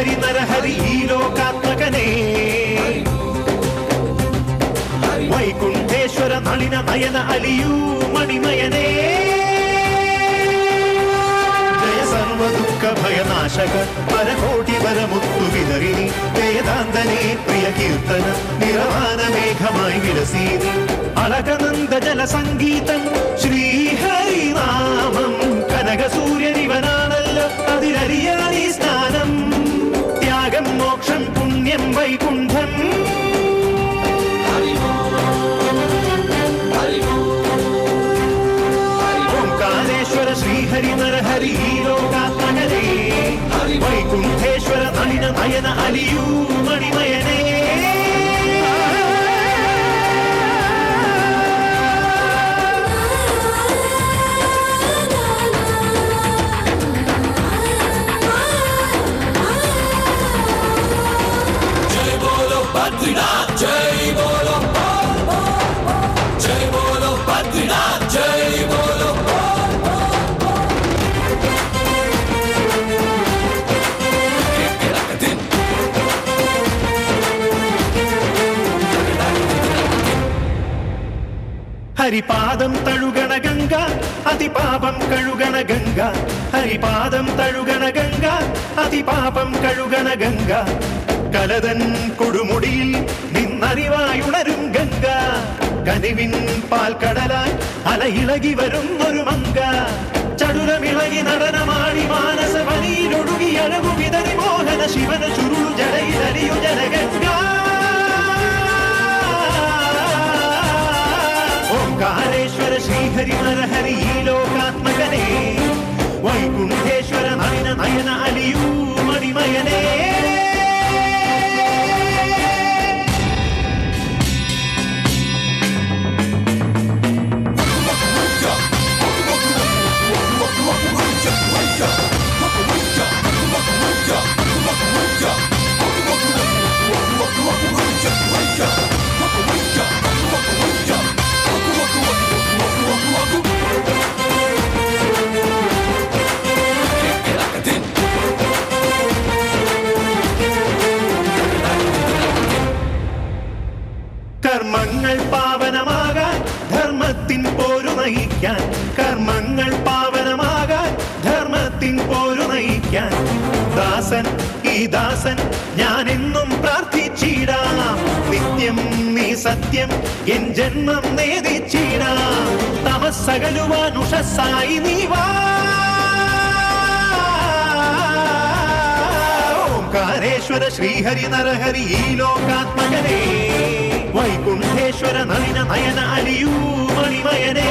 ശ്രീഹരി നരഹരി ഈ ലോകാത്മകനേ വൈകുണ്ഠേശ്വര നളിന നയന അലിയൂ മണിമയനേ ജയ സർവദുഃഖ ഭയനാശക പരകോടി വരമുത്തു വിതറിനി വേദാന്തനേ പ്രിയ കീർത്തന നിറവാന മേഘമായി വിലസീനി അളകനന്ദ ജല സംഗീതം ശ്രീഹരിനാമം കനകസൂര്യനിവനാണല്ലോ അതിരറിയാനീ സ്നാനം ത്യാഗം മോക്ഷം പുണ്യം വൈകുണ്ഠം ഓംകാരേശ്വര ശ്രീഹരി നരഹരി ഈ ലോകാത്മകനേ Vaikunteshwara Nalina Nayana അലിയൂ മണിമയനേ Badrinath Jai Bolo Jai Bolo Badrinath Jai Bolo ഹരിപാദം തഴുകണ Ganga അതിപാപം കഴുകണ Ganga ഹരിപാദം തഴുകണ Ganga അതിപാപം കഴുകണ Ganga കലതൻ കൊടുമുടിയിൽ നിന്നറിവായുണരും Ganga കനിവിൻ പാൽക്കടലായി അലയിളകി വരുന്നൊരു മങ്ക ചടുലമിളകി നടനമാടി മാനസവനിയിലൊഴുകി അഴകു വിതറി മോഹന ശിവന ചുരുളു ജടയിലറിയു ജനഗംഗ ഓംകാരേശ്വര ശ്രീഹരി നരഹരി ഈ ലോകാത്മകനേ വൈകുണ്ഠേശ്വര നയന നയന അലിയൂ മണിമയനേ കർമ്മങ്ങൾ പാവനമാകാൻ ധർമ്മത്തിൻ പോരു നയിക്കാൻ കർമ്മങ്ങൾ പാവനമാകാൻ ധർമ്മത്തിൻ പോരു നയിക്കാൻ ദാസൻ ഈ ദാസൻ ഞാൻ എന്നും പ്രാർത്ഥിച്ചിടാം നിത്യം നീ സത്യം എൻ ജന്മം നേദിച്ചിടാം തമസ്സകലുവാൻ ഉഷസ്സായി നീ വാ ഓംകാരേശ്വര ശ്രീഹരി നരഹരി ഈ ലോകാത്മകനേ വൈകുണ്ഠേശ്വര നളിന നയന അലിയൂ മണിമയനേ